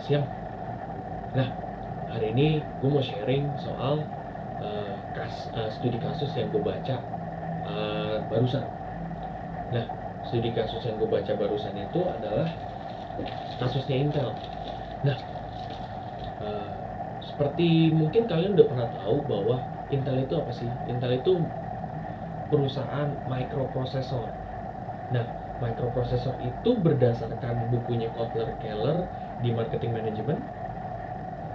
siang. Nah, hari ini gue mau sharing soal studi kasus yang gue baca barusan. Nah, studi kasus yang gue baca barusan itu adalah kasusnya Intel. Nah, seperti mungkin kalian udah pernah tahu bahwa Intel itu apa sih? Intel itu perusahaan microprocessor. Nah, microprocessor itu berdasarkan bukunya Kotler-Keller di Marketing Management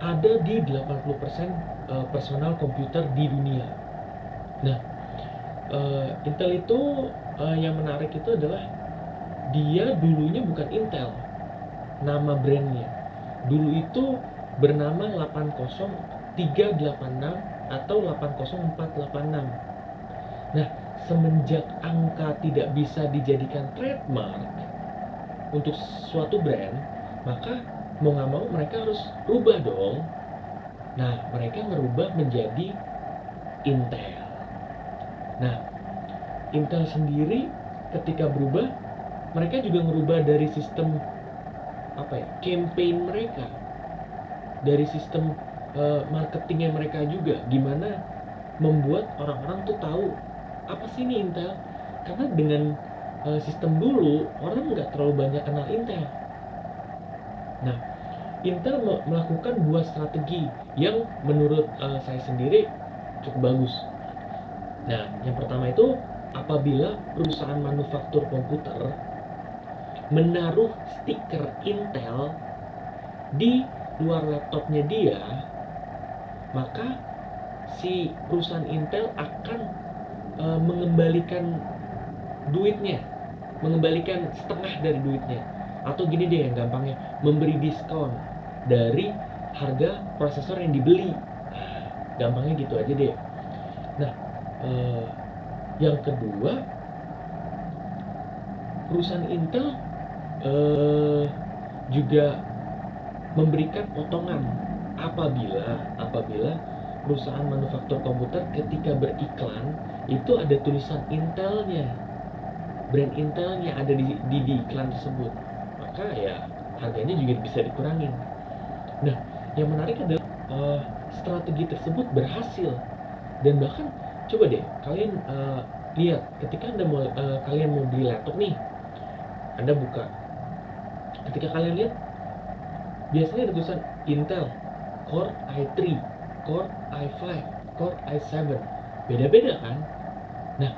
ada di 80% personal komputer di dunia. Nah, Intel itu yang menarik itu adalah dia dulunya bukan Intel, nama brandnya. Dulu itu bernama 80386 atau 80486. Nah, semenjak angka tidak bisa dijadikan trademark untuk suatu brand, maka mau nggak mau mereka harus rubah dong. Nah, mereka ngerubah menjadi Intel. Nah, Intel sendiri ketika berubah, mereka juga ngerubah dari sistem campaign mereka, dari sistem marketingnya mereka juga, gimana membuat orang-orang tuh tahu apa sih ini Intel. Karena dengan sistem dulu orang nggak terlalu banyak kenal Intel. Nah, Intel melakukan dua strategi yang menurut saya sendiri cukup bagus. Nah, yang pertama itu apabila perusahaan manufaktur komputer menaruh stiker Intel di luar laptopnya dia, maka si perusahaan Intel akan mengembalikan duitnya, mengembalikan setengah dari duitnya, atau gini deh yang gampangnya, memberi diskon dari harga prosesor yang dibeli. Gampangnya gitu aja deh. Nah, yang kedua, perusahaan Intel juga memberikan potongan apabila perusahaan manufaktur komputer ketika beriklan itu ada tulisan Intelnya, brand Intelnya ada di iklan tersebut, maka ya harganya juga bisa dikurangin. Nah, yang menarik adalah strategi tersebut berhasil, dan bahkan coba deh kalian lihat ketika kalian mau beli laptop nih, Anda buka, ketika kalian lihat biasanya ada tulisan Intel Core i3, Core i5, Core i7, beda-beda kan. Nah,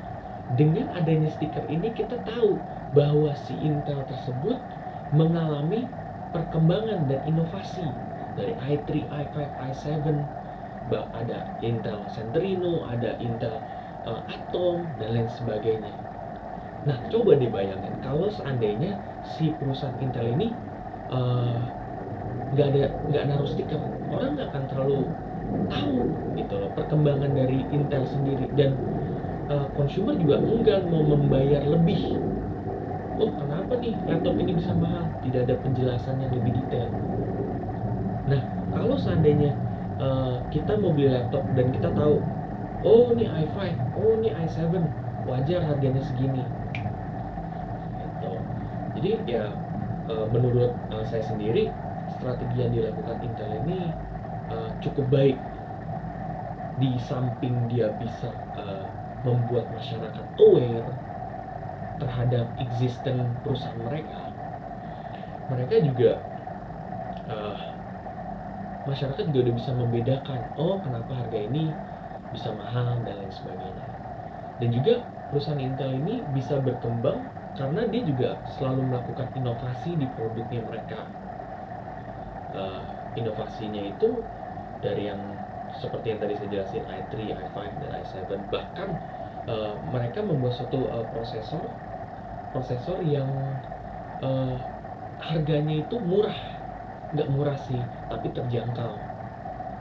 dengan adanya stiker ini kita tahu bahwa si Intel tersebut mengalami perkembangan dan inovasi dari i3, i5, i7, ada Intel Centrino, ada Intel Atom, dan lain sebagainya. Nah, coba dibayangkan kalau seandainya si perusahaan Intel ini nggak naruh stiker, orang nggak akan terlalu tahu gitu loh perkembangan dari Intel sendiri, dan consumer juga enggan mau membayar lebih. Oh, kenapa nih laptop ini bisa mahal? Tidak ada penjelasan yang lebih detail. Nah, kalau seandainya kita mau beli laptop dan kita tahu, oh ini i5, oh ini i7, wajar harganya segini. Gitu. Jadi ya menurut saya sendiri, strategi yang dilakukan Intel ini cukup baik. Di samping dia bisa membuat masyarakat aware terhadap existing perusahaan mereka juga masyarakat juga udah bisa membedakan, oh kenapa harga ini bisa mahal dan lain sebagainya. Dan juga perusahaan Intel ini bisa berkembang karena dia juga selalu melakukan inovasi di produknya mereka. Inovasinya itu dari yang seperti yang tadi saya jelasin, i3, i5, dan i7. Bahkan mereka membuat suatu prosesor yang harganya itu murah, nggak murah sih, tapi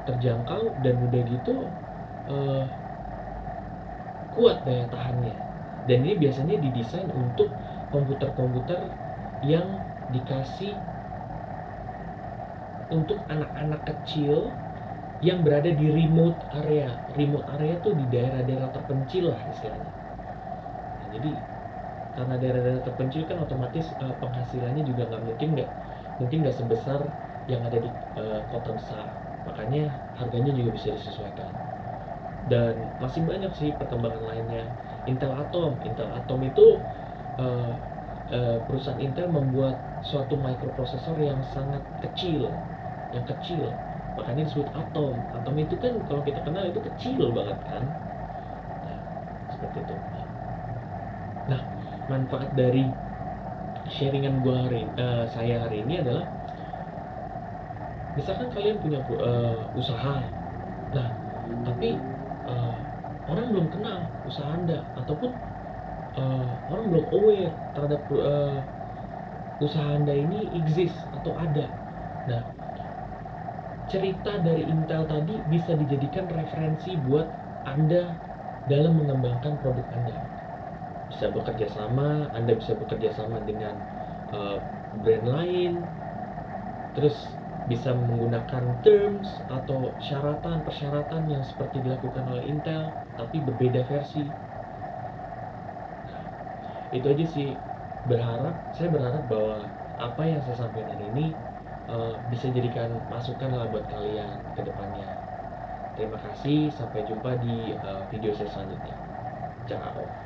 terjangkau dan udah gitu kuat daya tahannya. Dan ini biasanya didesain untuk komputer-komputer yang dikasih untuk anak-anak kecil yang berada di remote area. Remote area tuh di daerah-daerah terpencil lah istilahnya. Nah, jadi karena daerah-daerah terpencil kan otomatis penghasilannya juga mungkin nggak sebesar yang ada di kota besar, makanya harganya juga bisa disesuaikan. Dan masih banyak sih perkembangan lainnya. Intel Atom itu uh, perusahaan Intel membuat suatu microprosesor yang sangat kecil, yang kecil, makanya disebut Atom. Atom itu kan kalau kita kenal itu kecil banget kan. Nah, seperti itu. Nah, manfaat dari sharingan saya hari ini adalah, misalkan kalian punya usaha, nah tapi uh, orang belum kenal usaha Anda, ataupun orang belum aware terhadap usaha Anda ini exist atau ada. Nah, cerita dari Intel tadi bisa dijadikan referensi buat Anda dalam mengembangkan produk Anda. Anda bisa bekerja sama dengan brand lain, terus bisa menggunakan terms atau persyaratan yang seperti dilakukan oleh Intel, tapi berbeda versi. Itu aja sih. Saya berharap bahwa apa yang saya sampaikan hari ini bisa jadikan masukan lah buat kalian ke depannya. Terima kasih, sampai jumpa di video saya selanjutnya. Ciao.